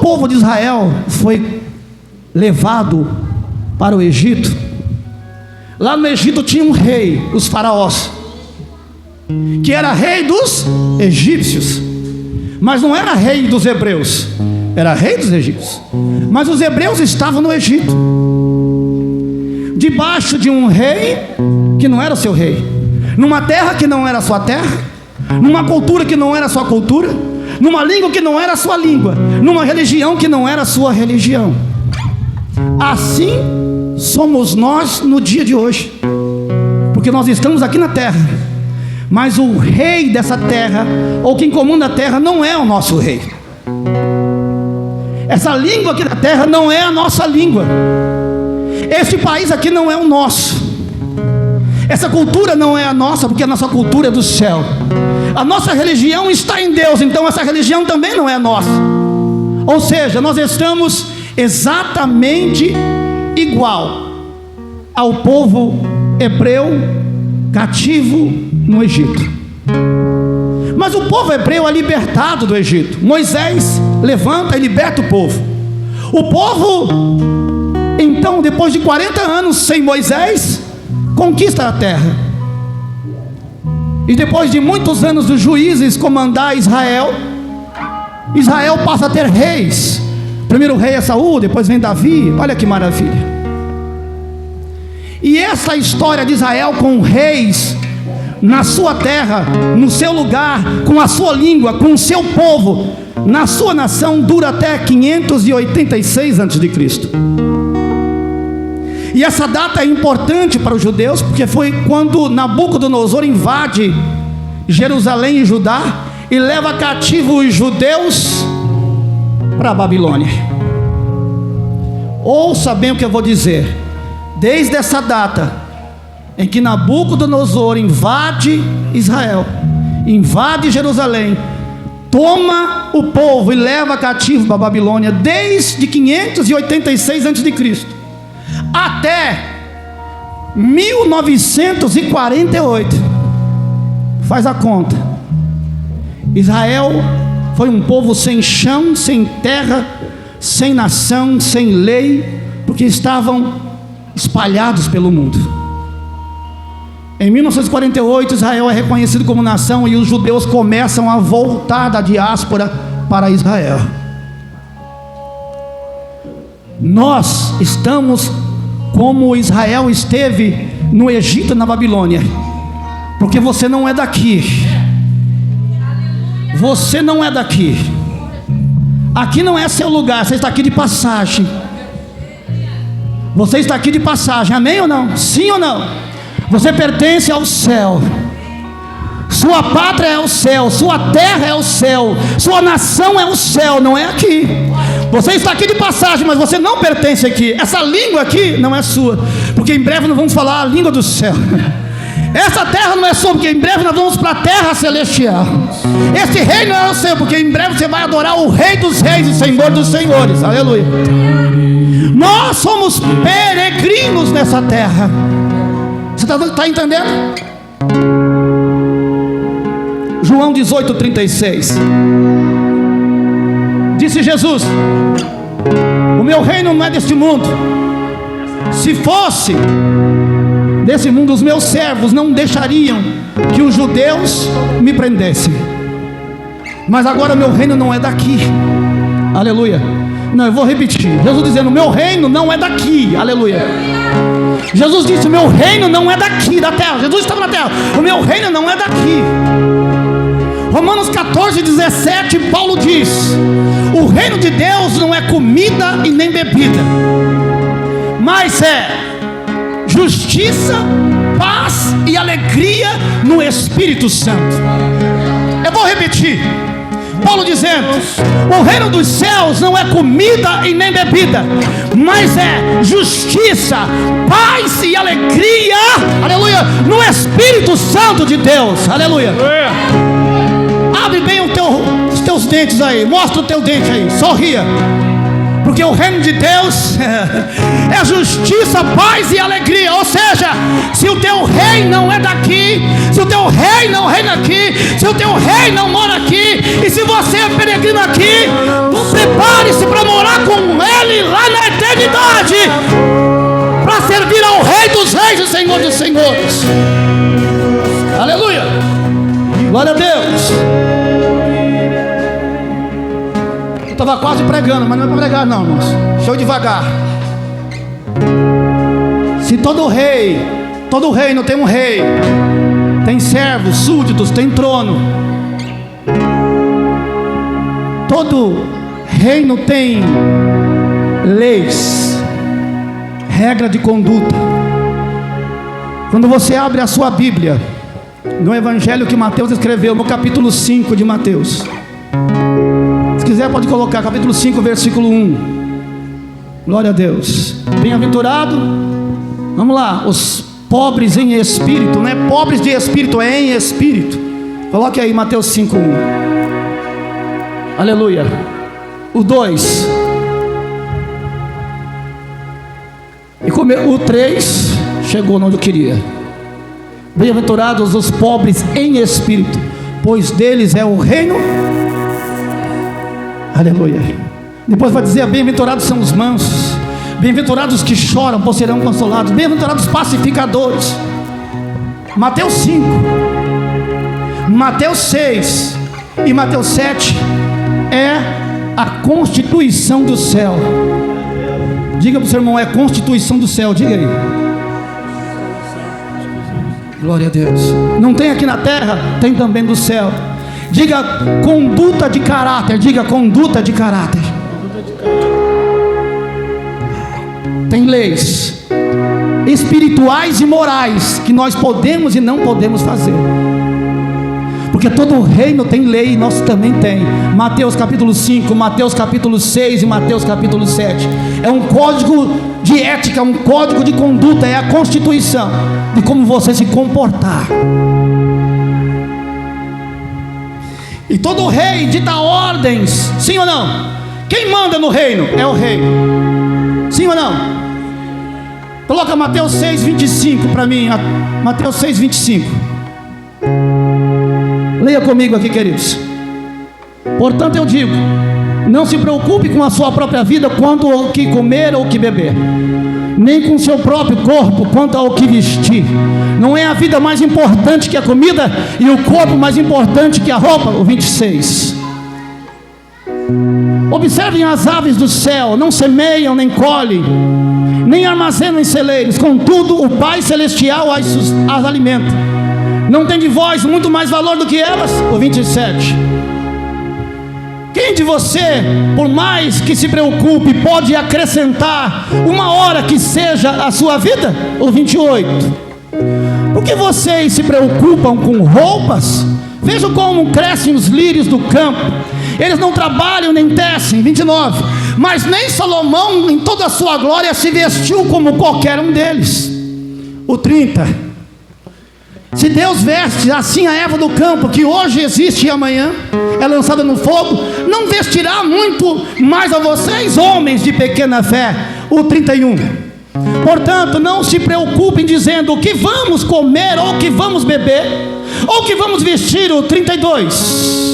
povo de Israel foi levado para o Egito, lá no Egito tinha um rei, os faraós, que era rei dos egípcios, mas não era rei dos hebreus, era rei dos egípcios. Mas os hebreus estavam no Egito, debaixo de um rei que não era o seu rei, numa terra que não era a sua terra, numa cultura que não era a sua cultura, numa língua que não era a sua língua, numa religião que não era a sua religião. Assim somos nós no dia de hoje, porque nós estamos aqui na terra, mas o rei dessa terra, ou quem comanda a terra, não é o nosso rei. Essa língua aqui da terra não é a nossa língua. Este país aqui não é o nosso. Essa cultura não é a nossa, porque a nossa cultura é do céu. A nossa religião está em Deus, então essa religião também não é nossa. Ou seja, nós estamos exatamente igual ao povo hebreu cativo no Egito. Mas o povo hebreu é libertado do Egito. Moisés levanta e liberta o povo. O povo, então, depois de 40 anos sem Moisés, conquista a terra. E depois de muitos anos dos juízes comandar Israel, Israel passa a ter reis. Primeiro rei é Saul, depois vem Davi. Olha que maravilha. E essa história de Israel com reis na sua terra, no seu lugar, com a sua língua, com o seu povo, na sua nação, dura até 586 a.C. E essa data é importante para os judeus, porque foi quando Nabucodonosor invade Jerusalém e Judá e leva cativo os judeus para a Babilônia. Ouça bem o que eu vou dizer. Desde essa data em que Nabucodonosor invade Israel, invade Jerusalém, toma o povo e leva cativo para a Babilônia, desde 586 a.C. até 1948, faz a conta, Israel foi um povo sem chão, sem terra, sem nação, sem lei, porque estavam espalhados pelo mundo. Em 1948, Israel é reconhecido como nação e os judeus começam a voltar da diáspora para Israel. Nós estamos como Israel esteve no Egito e na Babilônia, porque você não é daqui. Você não é daqui. Aqui não é seu lugar, você está aqui de passagem. Você está aqui de passagem, amém ou não? Sim ou não? Você pertence ao céu. Sua pátria é o céu, sua terra é o céu, sua nação é o céu, não é aqui. Você está aqui de passagem, mas você não pertence aqui. Essa língua aqui não é sua, porque em breve nós vamos falar a língua do céu. Essa terra não é sua, porque em breve nós vamos para a terra celestial. Este reino não é o seu, porque em breve você vai adorar o Rei dos Reis e Senhor dos Senhores. Aleluia. Nós somos peregrinos nessa terra. Você está entendendo? João 18:36. Disse Jesus: o meu reino não é deste mundo. Se fosse desse mundo, os meus servos não deixariam que os judeus me prendessem. Mas agora meu reino não é daqui. Aleluia. Não, eu vou repetir. Jesus dizendo: meu reino não é daqui. Aleluia. Jesus disse: o meu reino não é daqui, da terra. Jesus estava na terra. O meu reino não é daqui. Romanos 14:17, Paulo diz: o reino de Deus não é comida e nem bebida, mas é justiça, paz e alegria no Espírito Santo. Eu vou repetir. Paulo dizendo: o reino dos céus não é comida e nem bebida, mas é justiça, paz e alegria, aleluia, no Espírito Santo de Deus. Aleluia. Abre bem os teus dentes aí, mostra o teu dente aí, sorria, porque o reino de Deus é justiça, paz e alegria. Ou seja, se o teu rei não é daqui, se o teu rei não reina aqui, se o teu rei não mora aqui, e se você é peregrino aqui, prepare-se para e Senhor de senhores. Aleluia. Glória a Deus. Eu estava quase pregando, mas não é para pregar não, irmãos. Deixa eu devagar. Se todo reino tem um rei, tem servos, súditos, tem trono. Todo reino tem leis, regra de conduta. Quando você abre a sua Bíblia, no Evangelho que Mateus escreveu, no capítulo 5 de Mateus, se quiser pode colocar, capítulo 5, versículo 1. Glória a Deus. Bem-aventurado, vamos lá, os pobres em espírito, não é pobres de espírito, é em espírito. Coloque aí Mateus 5, 1. Aleluia. O 2. E o 3 chegou onde eu queria. Bem-aventurados os pobres em espírito, pois deles é o reino. Aleluia. Depois vai dizer: bem-aventurados são os mansos, bem-aventurados que choram, pois serão consolados, bem-aventurados pacificadores. Mateus 5, Mateus 6 e Mateus 7 é a constituição do céu. Diga para o seu irmão: é a constituição do céu. Diga aí. Glória a Deus. Não tem aqui na terra, tem também do céu. Diga conduta de caráter. Diga conduta de caráter. Tem leis espirituais e morais que nós podemos e não podemos fazer, porque todo reino tem lei e nós também tem. Mateus capítulo 5, Mateus capítulo 6 e Mateus capítulo 7 é um código de ética, um código de conduta, é a constituição de como você se comportar. E todo rei dita ordens, sim ou não? Quem manda no reino é o rei, sim ou não? Coloca Mateus 6, 25 para mim. Mateus 6, 25. Leia comigo aqui, queridos. Portanto eu digo: não se preocupe com a sua própria vida quanto ao que comer ou que beber, nem com o seu próprio corpo quanto ao que vestir. Não é a vida mais importante que a comida, e o corpo mais importante que a roupa? O 26. Observem as aves do céu, não semeiam, nem colhem, nem armazenam em celeiros, contudo o Pai Celestial as alimenta. Não tem de vós muito mais valor do que elas? O 27. Quem de você, por mais que se preocupe, pode acrescentar uma hora que seja a sua vida? O 28. Por que vocês se preocupam com roupas? Vejam como crescem os lírios do campo, eles não trabalham nem tecem. 29. Mas nem Salomão em toda a sua glória se vestiu como qualquer um deles. O 30. Se Deus veste assim a erva do campo, que hoje existe e amanhã é lançada no fogo, não vestirá muito mais a vocês, homens de pequena fé. O 31. Portanto, não se preocupem dizendo: o que vamos comer, ou o que vamos beber, ou o que vamos vestir. O 32.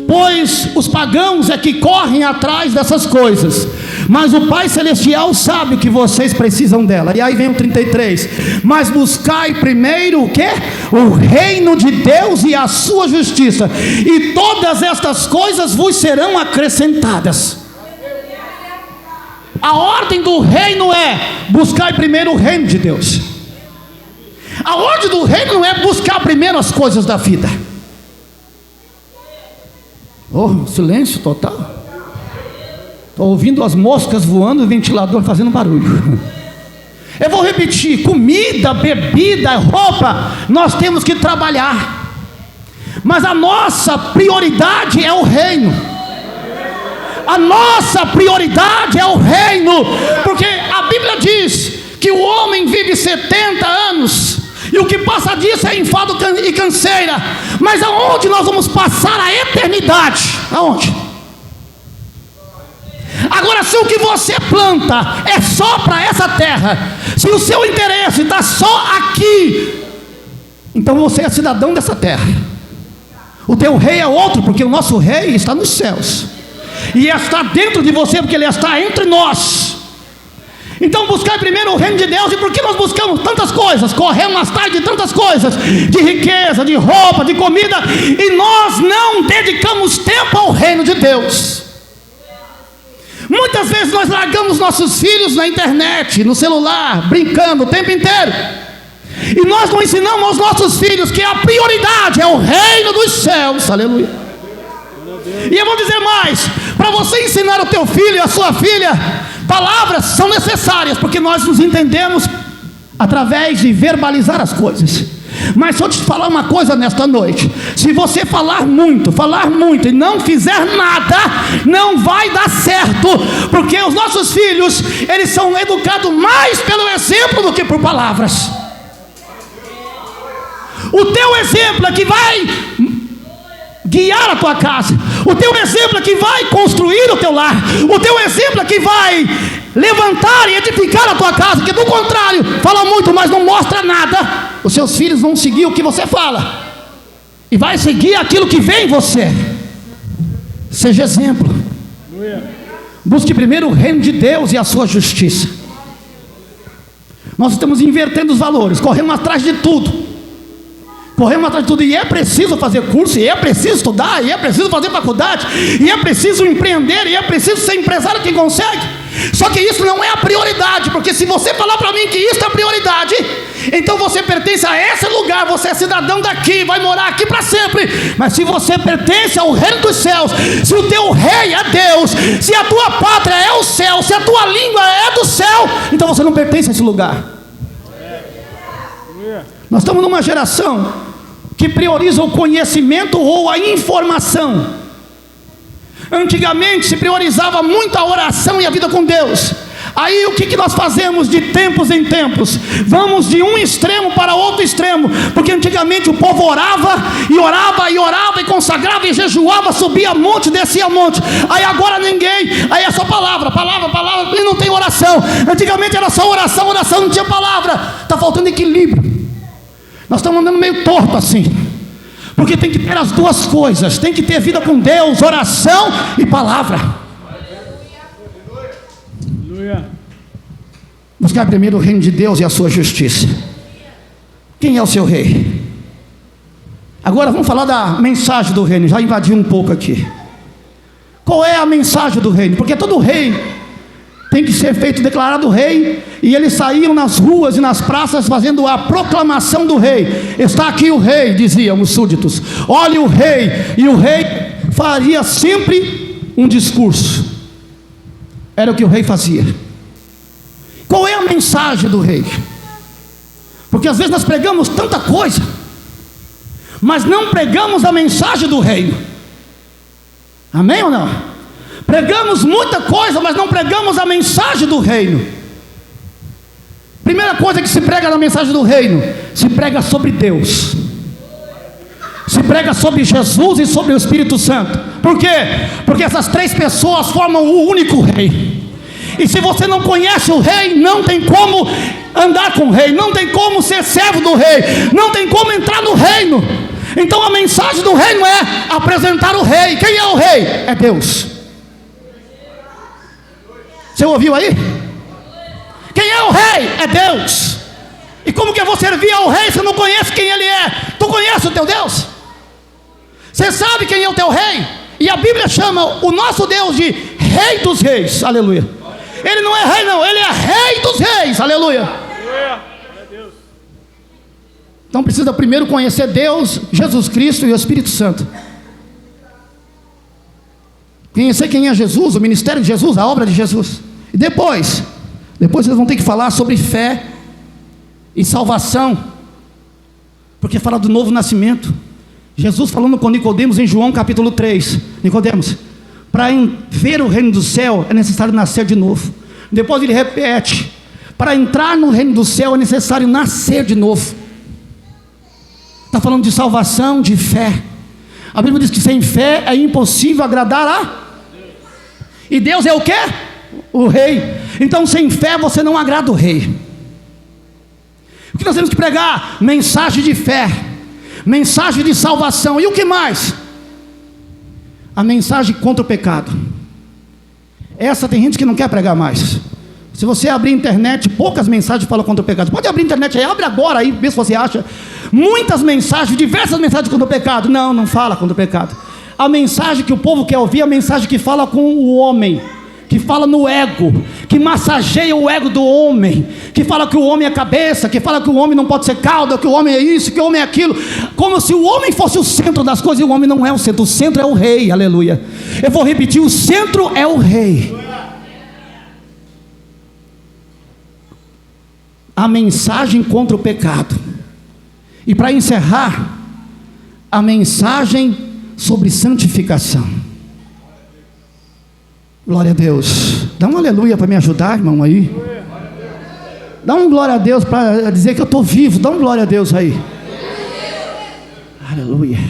Pois os pagãos é que correm atrás dessas coisas, mas o Pai Celestial sabe que vocês precisam dela. E aí vem o 33. Mas buscai primeiro o quê? O reino de Deus e a sua justiça, e todas estas coisas vos serão acrescentadas. A ordem do reino é: buscai primeiro o reino de Deus. A ordem do reino não é buscar primeiro as coisas da vida. Oh, silêncio total. Estou ouvindo as moscas voando e o ventilador fazendo barulho. Eu vou repetir: comida, bebida, roupa, nós temos que trabalhar, mas a nossa prioridade é o reino. A nossa prioridade é o reino, porque a Bíblia diz que o homem vive 70 anos, e o que passa disso é enfado e canseira. Mas aonde nós vamos passar a eternidade? Aonde? Agora, se o que você planta é só para essa terra, se o seu interesse está só aqui, então você é cidadão dessa terra. O teu rei é outro, porque o nosso rei está nos céus, e está dentro de você, porque ele está entre nós. Então buscar primeiro o reino de Deus. E por que nós buscamos tantas coisas? Corremos atrás de tantas coisas, de riqueza, de roupa, de comida, e nós não dedicamos tempo ao reino de Deus. Muitas vezes nós largamos nossos filhos na internet, no celular, brincando o tempo inteiro, e nós não ensinamos aos nossos filhos que a prioridade é o reino dos céus. Aleluia. E eu vou dizer mais: para você ensinar o teu filho e a sua filha, palavras são necessárias, porque nós nos entendemos através de verbalizar as coisas. Mas se eu te falar uma coisa nesta noite, se você falar muito e não fizer nada, não vai dar certo, porque os nossos filhos, eles são educados mais pelo exemplo do que por palavras. O teu exemplo é que vai guiar a tua casa, o teu exemplo é que vai construir o teu lar, o teu exemplo é que vai levantar e edificar a tua casa. Que do contrário, fala muito, mas não mostra nada, os seus filhos vão seguir o que você fala, e vai seguir aquilo que vem em você. Seja exemplo. Busque primeiro o reino de Deus e a sua justiça. Nós estamos invertendo os valores, corremos atrás de tudo, e é preciso fazer curso, e é preciso estudar, e é preciso fazer faculdade, e é preciso empreender, e é preciso ser empresário quem consegue. Só que isso não é a prioridade, porque se você falar para mim que isso é a prioridade, então você pertence a esse lugar, você é cidadão daqui, vai morar aqui para sempre. Mas se você pertence ao reino dos céus, se o teu rei é Deus, se a tua pátria é o céu, se a tua língua é do céu, então você não pertence a esse lugar. Nós estamos numa geração que prioriza o conhecimento ou a informação. Antigamente se priorizava muito a oração e a vida com Deus. Aí o que nós fazemos de tempos em tempos? Vamos de um extremo para outro extremo, porque antigamente o povo orava, e consagrava, e jejuava, subia monte, descia monte. Aí agora ninguém, aí é só palavra, e não tem oração. Antigamente era só oração, não tinha palavra. Está faltando equilíbrio. Nós estamos andando meio torto assim, porque tem que ter as duas coisas, tem que ter vida com Deus, oração e palavra. Buscar primeiro o reino de Deus e a sua justiça. Quem é o seu rei? Agora vamos falar da mensagem do reino. Já invadi um pouco aqui. Qual é a mensagem do reino? Porque todo rei tem que ser feito declarado rei, e eles saíam nas ruas e nas praças fazendo a proclamação do rei. Está aqui o rei, diziam os súditos. Olhe o rei. E o rei faria sempre um discurso. Era o que o rei fazia. Qual é a mensagem do rei? Porque às vezes nós pregamos tanta coisa, mas não pregamos a mensagem do reino. Amém ou não? Pregamos muita coisa, mas não pregamos a mensagem do reino. Primeira coisa que se prega na mensagem do reino: se prega sobre Deus, se prega sobre Jesus e sobre o Espírito Santo. Por quê? Porque essas três pessoas formam o único rei. E se você não conhece o rei, não tem como andar com o rei, não tem como ser servo do rei, não tem como entrar no reino. Então a mensagem do reino é apresentar o rei. Quem é o rei? É Deus. Você ouviu aí? Quem é o rei? É Deus. E como que eu vou servir ao rei se eu não conheço quem ele é? Tu conhece o teu Deus? Você sabe quem é o teu rei? E a Bíblia chama o nosso Deus de Rei dos Reis. Aleluia. Ele não é rei não, ele é Rei dos Reis. Aleluia. Então precisa primeiro conhecer Deus, Jesus Cristo e o Espírito Santo. Conhecer quem é Jesus, o ministério de Jesus, a obra de Jesus. E depois vocês vão ter que falar sobre fé e salvação, porque fala do novo nascimento. Jesus falando com Nicodemos em João capítulo 3. Nicodemos, para ver o reino do céu é necessário nascer de novo. Depois ele repete: para entrar no reino do céu é necessário nascer de novo. Está falando de salvação, de fé. A Bíblia diz que sem fé é impossível agradar a... E Deus é o quê? O rei. Então sem fé você não agrada o rei. O que nós temos que pregar? Mensagem de fé, mensagem de salvação. E o que mais? A mensagem contra o pecado. Essa tem gente que não quer pregar mais, Se você abrir a internet, poucas mensagens falam contra o pecado. Pode abrir a internet aí, abre agora aí, vê se você acha. Muitas mensagens, diversas mensagens contra o pecado. Não fala contra o pecado. A mensagem que o povo quer ouvir é a mensagem que fala com o homem, que fala no ego, que massageia o ego do homem, que fala que o homem é cabeça, que fala que o homem não pode ser cauda, que o homem é isso, que o homem é aquilo, como se o homem fosse o centro das coisas, e o homem não é o centro é o rei, aleluia. Eu vou repetir, o centro é o rei. A mensagem contra o pecado. E para encerrar, a mensagem sobre santificação. Glória a Deus. Dá um aleluia para me ajudar, irmão, aí. Dá um glória a Deus para dizer que eu estou vivo. Dá um glória a Deus aí. Aleluia.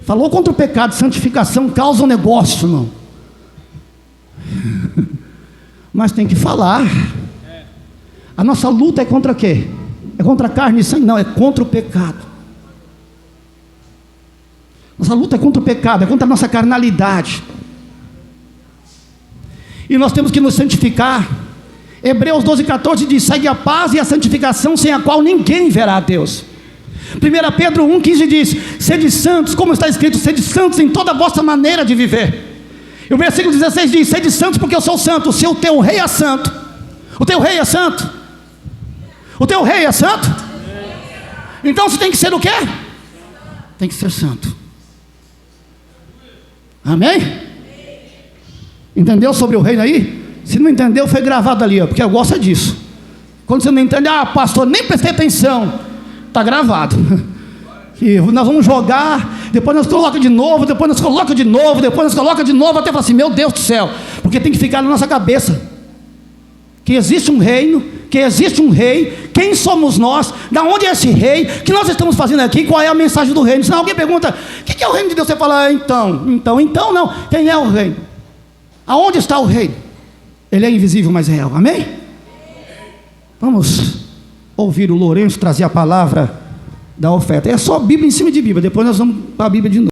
Falou contra o pecado, santificação causa um negócio, irmão. Mas tem que falar. A nossa luta é contra quê? É contra a carne e sangue? Não, é contra o pecado. Nossa luta é contra o pecado, é contra a nossa carnalidade. E nós temos que nos santificar. Hebreus 12:14 diz: segue a paz e a santificação, sem a qual ninguém verá a Deus. 1 Pedro 1:15 diz: sede santos, como está escrito, sede santos em toda a vossa maneira de viver. E o versículo 16 diz: sede santos porque eu sou santo. Se o teu rei é santo, o teu rei é santo, o teu rei é santo, então você tem que ser o quê? Tem que ser santo. Amém? Entendeu sobre o reino aí? Se não entendeu, foi gravado ali, ó, porque eu gosto disso. Quando você não entende, pastor, nem prestei atenção, está gravado. E nós vamos jogar, depois nós colocamos de novo, depois nós colocamos de novo, depois nós colocamos de novo, até falar assim, meu Deus do céu, porque tem que ficar na nossa cabeça que existe um reino, que existe um rei. Quem somos nós? Da onde é esse rei? O que nós estamos fazendo aqui? Qual é a mensagem do reino? Se alguém pergunta, o que é o reino de Deus? Você fala, então não. Quem é o reino? Aonde está o reino? Ele é invisível, mas real. Amém? Vamos ouvir o Lourenço trazer a palavra da oferta. É só Bíblia em cima de Bíblia. Depois nós vamos para a Bíblia de novo.